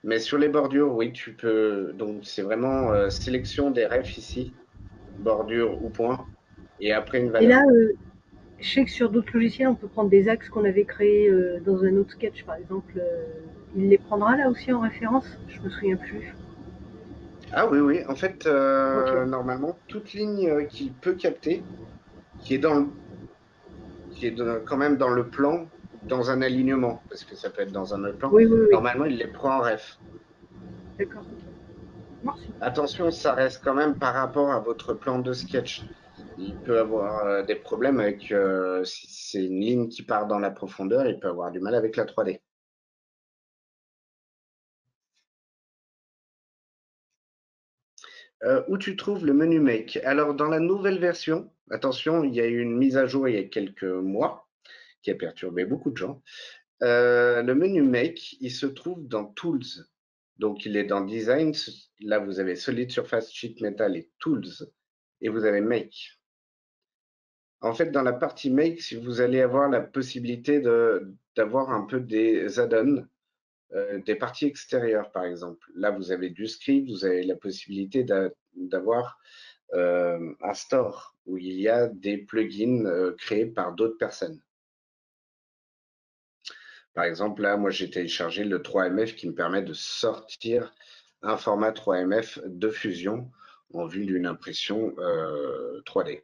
B: Mais sur les bordures, oui, tu peux. Donc, c'est vraiment sélection des refs ici, bordure ou points, et après une
C: Et là,
B: valeur.
C: je sais que sur d'autres logiciels, on peut prendre des axes qu'on avait créés dans un autre sketch, par exemple. Il les prendra là aussi en référence? Je me souviens plus.
B: Ah oui, oui. En fait,
C: Ok.
B: normalement, toute ligne qu'il peut capter, qui est dans le, quand même dans le plan, dans un alignement, parce que ça peut être dans un autre plan,
C: Oui, oui, oui.
B: normalement, il les prend en ref.
C: D'accord. Merci.
B: Attention, ça reste quand même par rapport à votre plan de sketch. Il peut avoir des problèmes avec, si c'est une ligne qui part dans la profondeur, il peut avoir du mal avec la 3D. Où tu trouves le menu Make? Alors, dans la nouvelle version, attention, il y a eu une mise à jour il y a quelques mois qui a perturbé beaucoup de gens. Le menu Make, il se trouve dans Tools. Donc, il est dans Design. Là, vous avez Solid Surface, Sheet Metal et Tools. Et vous avez Make. En fait, dans la partie Make, si vous allez avoir la possibilité d'avoir un peu des add-ons, des parties extérieures, par exemple. Là, vous avez du script, vous avez la possibilité d'avoir un store où il y a des plugins créés par d'autres personnes. Par exemple, là, moi, j'ai téléchargé le 3MF qui me permet de sortir un format 3MF de fusion en vue d'une impression 3D.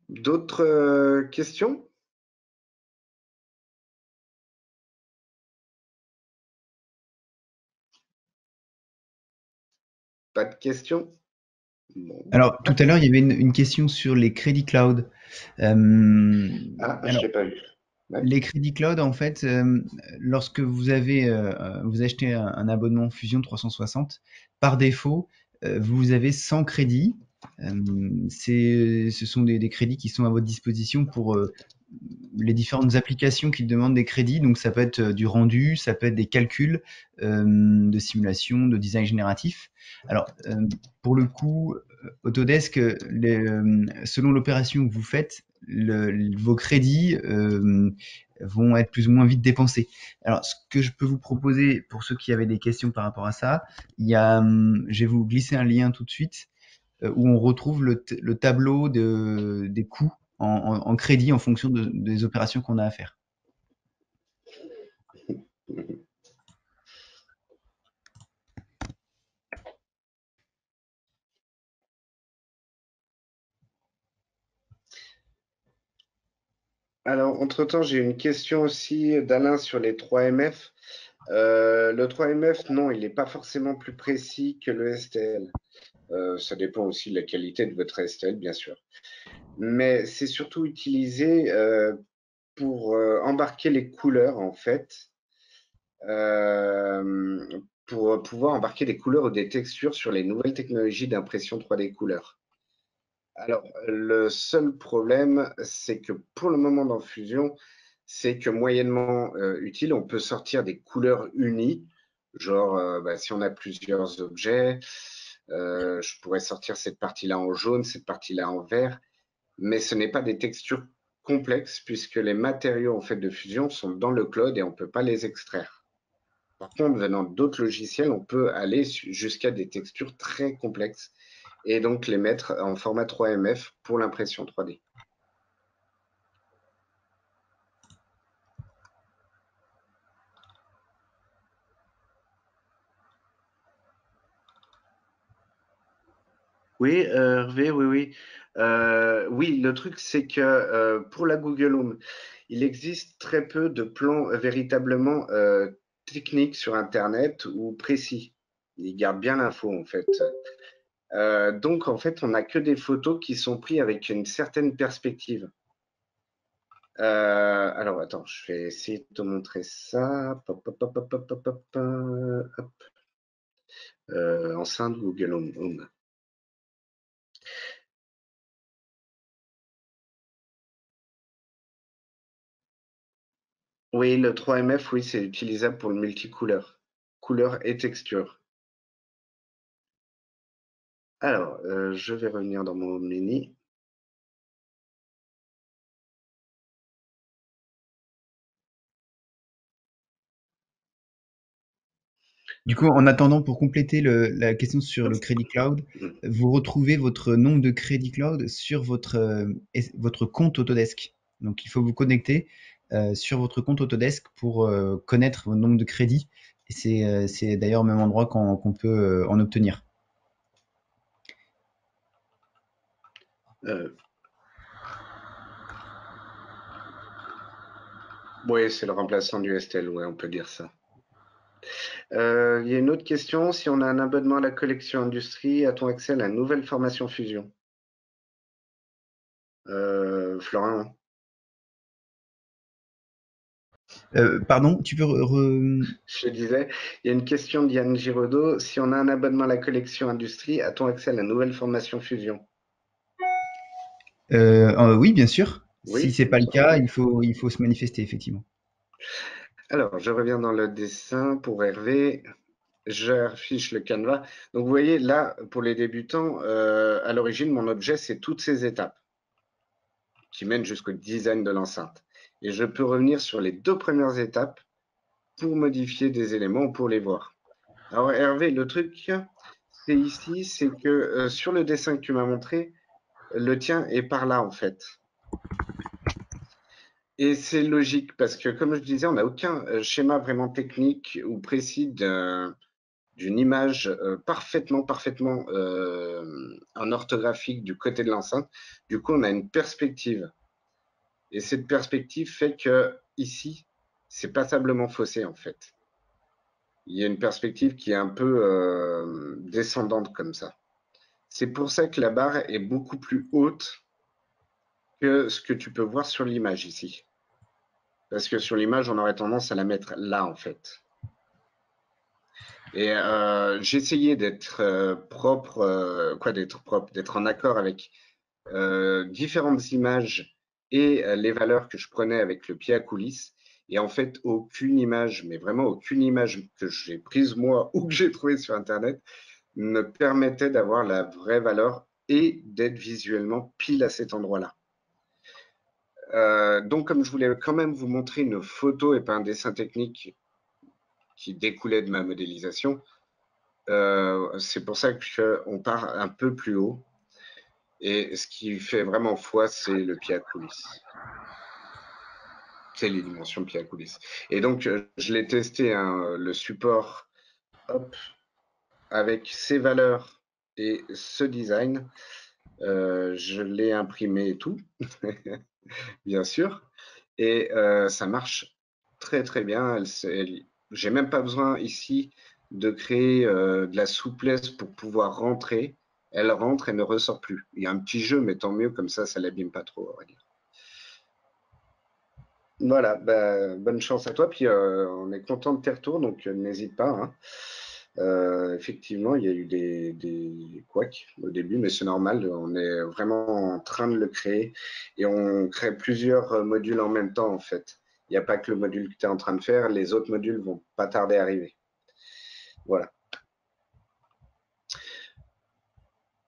B: D'autres questions? Pas de questions? Bon,
D: Alors, tout
B: pas
D: à
B: de...
D: l'heure, il y avait une question sur les crédits cloud.
B: Ah, je
D: Alors,
B: l'ai pas vu. Ouais.
D: les crédits cloud, en fait, lorsque vous avez, vous achetez un abonnement Fusion 360, par défaut, vous avez 100 crédits. Ce sont des crédits qui sont à votre disposition pour les différentes applications qui demandent des crédits. Donc, ça peut être du rendu, ça peut être des calculs de simulation, de design génératif. Alors, pour le coup, Autodesk, selon l'opération que vous faites, vos crédits vont être plus ou moins vite dépensés. Alors, ce que je peux vous proposer pour ceux qui avaient des questions par rapport à ça, je vais vous glisser un lien tout de suite où on retrouve le tableau des coûts en crédit en fonction des opérations qu'on a à faire.
B: Alors, entre-temps, j'ai une question aussi d'Alain sur les 3MF. Le 3MF, non, il n'est pas forcément plus précis que le STL. Ça dépend aussi de la qualité de votre STL, bien sûr. Mais c'est surtout utilisé pour embarquer les couleurs, en fait, euh, pour pouvoir embarquer des couleurs ou des textures sur les nouvelles technologies d'impression 3D couleur. Alors, le seul problème, c'est que pour le moment dans Fusion, c'est que moyennement utile, on peut sortir des couleurs unies. Genre, si on a plusieurs objets, je pourrais sortir cette partie-là en jaune, cette partie-là en vert, mais ce n'est pas des textures complexes puisque les matériaux en fait de Fusion sont dans le cloud et on ne peut pas les extraire. Par contre, venant d'autres logiciels, on peut aller jusqu'à des textures très complexes et donc les mettre en format 3MF pour l'impression 3D. Oui, Hervé, oui, oui. Oui, le truc, c'est que pour la Google Home, il existe très peu de plans véritablement techniques sur Internet ou précis. Ils gardent bien l'info, en fait. Donc, en fait, on n'a que des photos qui sont prises avec une certaine perspective. Alors, attends, je vais essayer de te montrer ça. Pop, pop, pop, pop, pop, pop, pop, hop. Enceinte Google Home. Oui, le 3MF, oui, c'est utilisable pour le multicouleur. Couleur et texture. Alors, je vais revenir dans mon Home Mini.
D: Du coup, en attendant, pour compléter la question sur le Crédit Cloud, vous retrouvez votre nombre de Crédit Cloud sur votre compte Autodesk. Donc, il faut vous connecter sur votre compte Autodesk pour connaître votre nombre de crédits. Et c'est d'ailleurs au même endroit qu'on peut en obtenir.
B: Oui, c'est le remplaçant du STL, ouais, on peut dire ça. Il y a une autre question. Si on a un abonnement à la collection industrie, a-t-on accès à la nouvelle formation Fusion? Florian?
D: Pardon, tu peux
B: Je disais, il y a une question d'Yann Giraudot. Si on a un abonnement à la collection industrie, a-t-on accès à la nouvelle formation Fusion?
D: Oui, bien sûr. Si
B: Oui.
D: c'est pas le cas, il faut se manifester, effectivement.
B: Alors, je reviens dans le dessin pour Hervé. Je affiche le canevas. Donc, vous voyez, là, pour les débutants, à l'origine, mon objet, c'est toutes ces étapes qui mènent jusqu'au design de l'enceinte. Et je peux revenir sur les 2 premières étapes pour modifier des éléments, pour les voir. Alors, Hervé, le truc, c'est ici, c'est que sur le dessin que tu m'as montré, le tien est par là, en fait. Et c'est logique parce que, comme je disais, on n'a aucun schéma vraiment technique ou précis d'une image parfaitement en orthographique du côté de l'enceinte. Du coup, on a une perspective. Et cette perspective fait que ici, c'est passablement faussé en fait. Il y a une perspective qui est un peu descendante comme ça. C'est pour ça que la barre est beaucoup plus haute que ce que tu peux voir sur l'image ici. Parce que sur l'image, on aurait tendance à la mettre là en fait. Et j'ai essayé d'être d'être en accord avec différentes images et les valeurs que je prenais avec le pied à coulisses. Et en fait, aucune image, mais vraiment aucune image que j'ai prise moi ou que j'ai trouvée sur Internet ne permettait d'avoir la vraie valeur et d'être visuellement pile à cet endroit-là. Donc, comme je voulais quand même vous montrer une photo et pas un dessin technique qui découlait de ma modélisation, c'est pour ça qu'on part un peu plus haut. Et ce qui fait vraiment foi, c'est le pied à coulisses. C'est les dimensions pied à coulisses. Et donc, je l'ai testé, hein, le support, hop, avec ces valeurs et ce design. Je l'ai imprimé et tout, bien sûr. Et ça marche très très bien. J'ai même pas besoin ici de créer de la souplesse pour pouvoir rentrer. Elle rentre et ne ressort plus. Il y a un petit jeu, mais tant mieux, comme ça l'abîme pas trop, on va dire. Voilà, bonne chance à toi. Puis on est content de tes retours, donc n'hésite pas, hein. Effectivement, il y a eu des couacs au début, mais c'est normal. On est vraiment en train de le créer et on crée plusieurs modules en même temps, en fait. Il n'y a pas que le module que tu es en train de faire, les autres modules vont pas tarder à arriver. Voilà.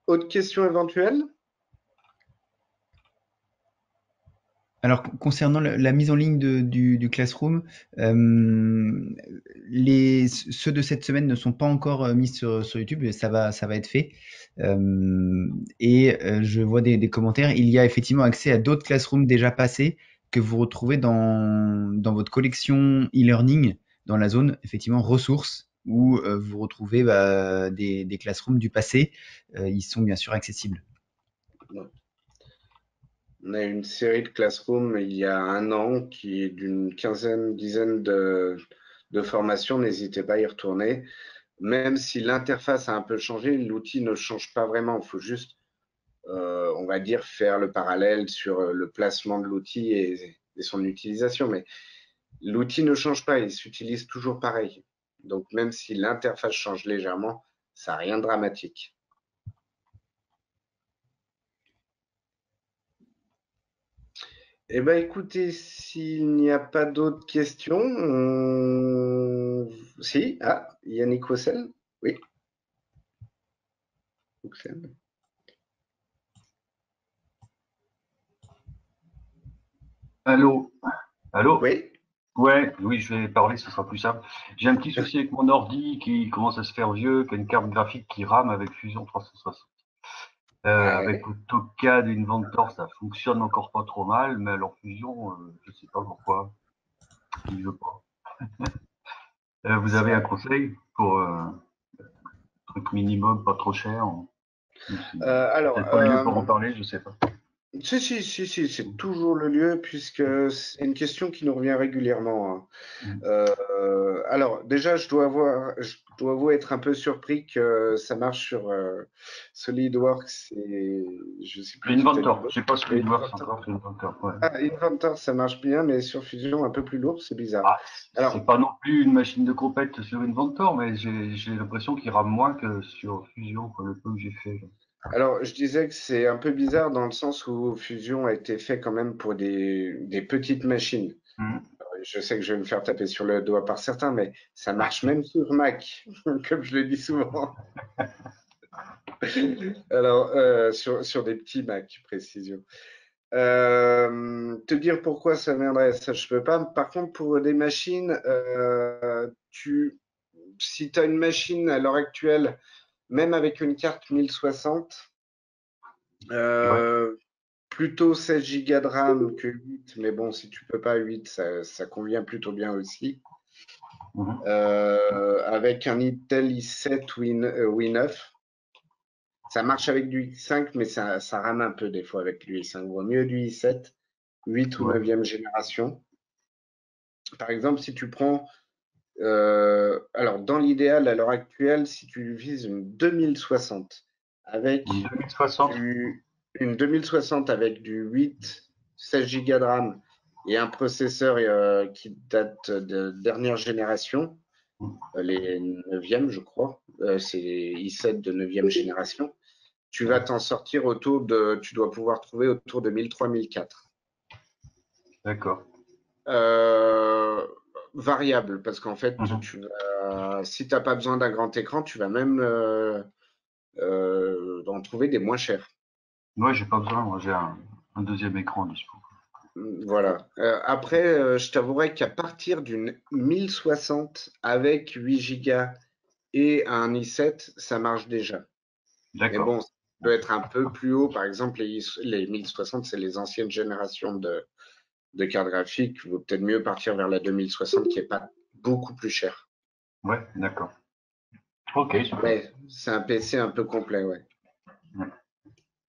B: Autre question éventuelle?
D: Alors, concernant la mise en ligne du Classroom, ceux de cette semaine ne sont pas encore mis sur YouTube, mais ça va être fait. Je vois des commentaires. Il y a effectivement accès à d'autres Classrooms déjà passés que vous retrouvez dans votre collection e-learning, dans la zone effectivement ressources, où vous retrouvez des Classrooms du passé. Ils sont bien sûr accessibles.
B: Ouais. On a une série de Classroom il y a 1 an qui est d'une dizaine de formations. N'hésitez pas à y retourner. Même si l'interface a un peu changé, l'outil ne change pas vraiment. Il faut juste, on va dire, faire le parallèle sur le placement de l'outil et son utilisation. Mais l'outil ne change pas, il s'utilise toujours pareil. Donc même si l'interface change légèrement, ça n'a rien de dramatique. Eh bien, écoutez, s'il n'y a pas d'autres questions, si, Yannick Rossel, oui. Roxel.
E: Allô? Allô?
B: Oui.
E: Oui, je vais parler, ce sera plus simple. J'ai un petit souci avec mon ordi qui commence à se faire vieux, qui a une carte graphique qui rame avec Fusion 360. Avec AutoCAD et Inventor, ça fonctionne encore pas trop mal, mais alors Fusion, je sais pas pourquoi. Il veut pas. Vous avez un conseil pour un truc minimum, pas trop cher?
B: Alors,
E: peut-être pas le lieu pour en parler, je sais pas.
B: Si, c'est toujours le lieu puisque c'est une question qui nous revient régulièrement, hein. Alors, déjà, je dois avouer être un peu surpris que ça marche sur SolidWorks et je sais plus qui t'a dit
E: Inventor,
B: d'autre.
E: je sais pas ce que Inventor, c'est
B: Inventor.
E: encore Inventor, ouais.
B: Inventor, ça marche bien, mais sur Fusion, un peu plus lourd, c'est bizarre.
E: Ah,
B: Alors,
E: c'est pas non plus une machine de compète sur Inventor, mais j'ai l'impression qu'il rame moins que sur Fusion, quoi, le peu que j'ai fait.
B: Alors, je disais que c'est un peu bizarre dans le sens où Fusion a été fait quand même pour des petites machines. Je sais que je vais me faire taper sur le doigt par certains, mais ça marche même sur Mac, comme je le dis souvent. Alors, sur des petits Mac, précision. Te dire pourquoi ça viendrait, ça je peux pas. Par contre, pour des machines, si tu as une machine à l'heure actuelle, même avec une carte 1060, plutôt 16 Go de RAM que 8, mais bon, si tu peux pas 8, ça convient plutôt bien aussi. Avec un Intel i7 ou i9, ça marche avec du i5, mais ça rame un peu des fois avec du i5. Vaut mieux du i7, 8 ou 9e génération. Par exemple, si tu prends, alors dans l'idéal à l'heure actuelle, si tu vises une 2060 avec une 2060 avec du 8, 16 Go de RAM et un processeur qui date de dernière génération, les 9e, je crois, c'est i7 de 9e génération, tu vas t'en sortir tu dois pouvoir trouver autour de 1003-1004.
E: D'accord.
B: Variable, parce qu'en fait, si tu n'as pas besoin d'un grand écran, tu vas même en trouver des moins chers.
E: Ouais, j'ai pas besoin, moi j'ai un deuxième écran dispo.
B: Voilà. Après, je t'avouerai qu'à partir d'une 1060 avec 8 Go et un i7, ça marche déjà. Mais bon, ça peut être un peu plus haut. Par exemple, les 1060, c'est les anciennes générations de cartes graphiques. Il vaut peut-être mieux partir vers la 2060 qui n'est pas beaucoup plus chère.
E: Ouais, d'accord. Ok, super.
B: Ouais, c'est un PC un peu complet, ouais.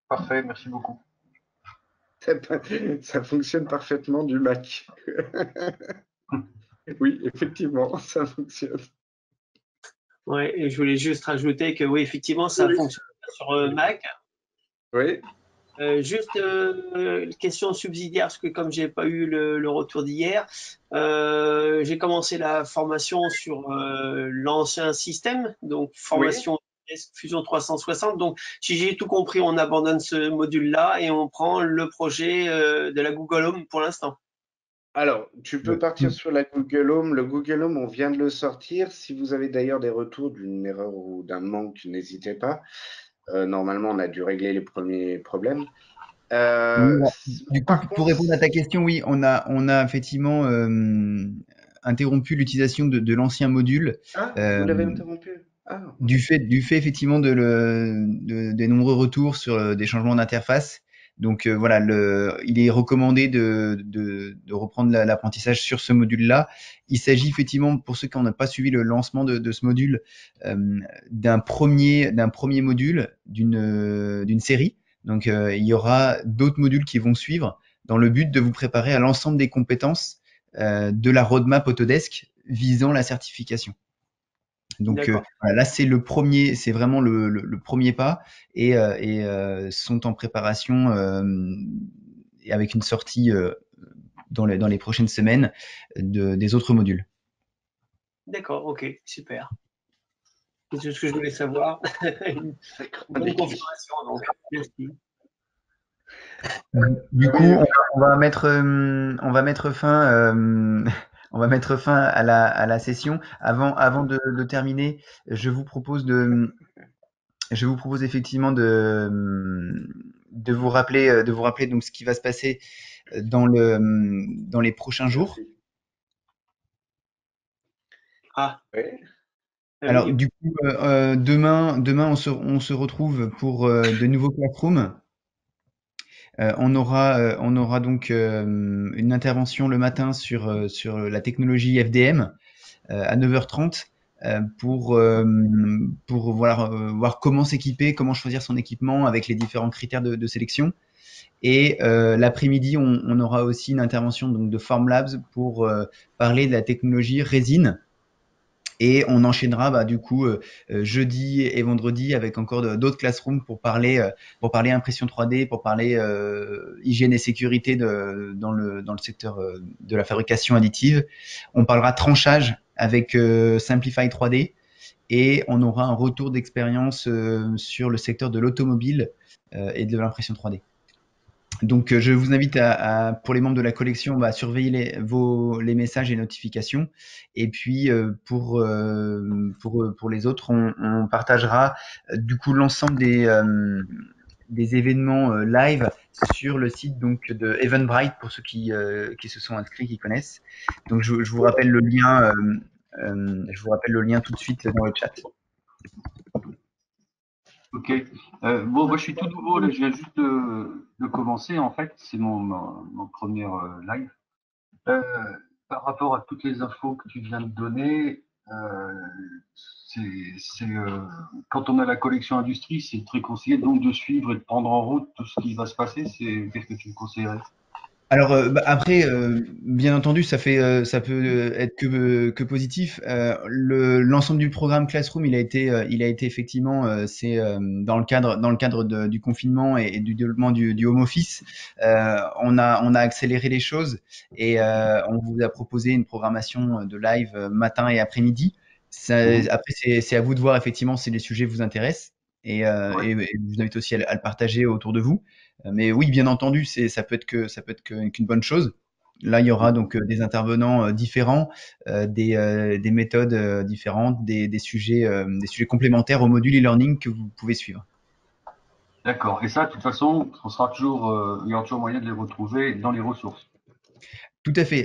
E: Parfait, merci beaucoup.
B: Ça fonctionne parfaitement du Mac. Oui, effectivement, ça fonctionne.
F: Ouais, et je voulais juste rajouter que oui, effectivement, ça fonctionne sur Mac.
B: Oui.
F: Juste question subsidiaire, parce que comme j'ai pas eu le retour d'hier, j'ai commencé la formation sur l'ancien système, donc
B: Oui.
F: formation Fusion 360. Donc, si j'ai tout compris, on abandonne ce module-là et on prend le projet de la Google Home pour l'instant.
B: Alors, tu peux partir sur la Google Home. Le Google Home, on vient de le sortir. Si vous avez d'ailleurs des retours d'une erreur ou d'un manque, n'hésitez pas. Normalement, on a dû régler les premiers problèmes.
D: Oui, du coup,
B: Par
D: pour
B: contre,
D: répondre à ta question, oui, on a effectivement interrompu l'utilisation de l'ancien module
B: vous
D: euh,
B: l'avez interrompu.
D: du fait effectivement des nombreux retours sur des changements d'interface. Donc voilà, il est recommandé de reprendre l'apprentissage sur ce module-là. Il s'agit effectivement, pour ceux qui n'ont pas suivi le lancement de ce module, d'un premier module d'une série. Donc il y aura d'autres modules qui vont suivre dans le but de vous préparer à l'ensemble des compétences de la roadmap Autodesk visant la certification. Donc
F: D'accord.
D: voilà, là c'est vraiment le premier pas et sont en préparation et avec une sortie dans les prochaines semaines des autres modules.
F: D'accord, ok, super. C'est tout ce que je voulais savoir. Une
B: D'accord.
F: bonne confirmation, donc. Merci.
D: Du coup,
B: Oui,
D: on va mettre fin, on va mettre fin à la session. Avant de terminer, je vous propose effectivement de vous rappeler donc ce qui va se passer dans les prochains jours.
B: merci.
F: Ah,
B: Oui.
D: Alors,
F: oui.
D: du coup, demain, on se retrouve pour de nouveaux classrooms. On aura donc une intervention le matin sur la technologie FDM à 9h30 pour voir comment s'équiper, comment choisir son équipement avec les différents critères de sélection. Et l'après-midi, on aura aussi une intervention donc, de Formlabs pour parler de la technologie résine. Et on enchaînera du coup jeudi et vendredi avec encore d'autres classrooms pour parler impression 3D, pour parler hygiène et sécurité dans le secteur de la fabrication additive. On parlera tranchage avec Simplify 3D et on aura un retour d'expérience sur le secteur de l'automobile et de l'impression 3D. Donc, je vous invite pour les membres de la collection, à surveiller les messages et notifications. Et puis, pour les autres, on partagera du coup l'ensemble des événements live sur le site donc de Eventbrite pour ceux qui se sont inscrits, qui connaissent. Donc, je vous rappelle le lien. Je vous rappelle le lien tout de suite dans le chat.
E: Ok. Bon, moi, je suis tout nouveau, là, je viens juste de commencer, en fait. C'est mon premier live. Euh, Par rapport à toutes les infos que tu viens de donner, quand on a la collection industrie, c'est très conseillé donc de suivre et de prendre en route tout ce qui va se passer. Qu'est-ce que tu me conseillerais?
D: Alors après, bien entendu, ça peut être que positif. L'ensemble du programme Classroom, il a été effectivement, c'est dans le cadre du confinement et du développement du home office, on a accéléré les choses et on vous a proposé une programmation de live matin et après-midi. Après, c'est à vous de voir effectivement si les sujets vous intéressent
E: Ouais.
D: et je vous invite aussi à le partager autour de vous. Mais oui, bien entendu, ça peut être qu'une bonne chose. Là, il y aura donc des intervenants différents, des méthodes différentes, des sujets complémentaires au module e-learning que vous pouvez suivre.
E: D'accord. Et ça, de toute façon, il y aura toujours moyen de les retrouver dans les ressources.
D: Tout à fait.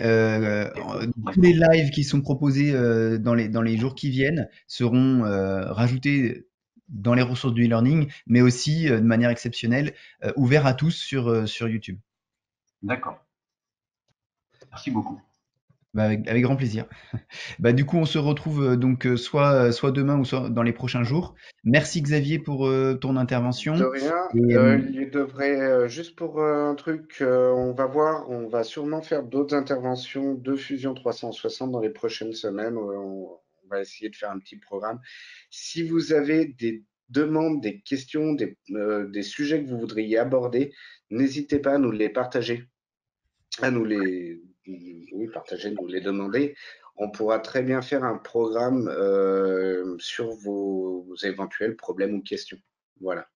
D: Tous les lives qui sont proposés dans les jours qui viennent seront rajoutés dans les ressources du e-learning, mais aussi de manière exceptionnelle, ouverts à tous sur YouTube.
E: D'accord. Merci beaucoup.
D: Bah, avec grand plaisir. Bah, du coup, on se retrouve donc soit demain ou soit dans les prochains jours. Merci Xavier pour ton
B: De
D: intervention.
B: rien.
D: Et,
B: Il devrait, juste pour un truc, on va sûrement faire d'autres interventions de Fusion 360 dans les prochaines semaines. On va essayer de faire un petit programme. Si vous avez des demandes, des questions, des sujets que vous voudriez aborder, n'hésitez pas à nous les partager, à nous les, oui, partager, nous les demander. On pourra très bien faire un programme sur vos éventuels problèmes ou questions. Voilà.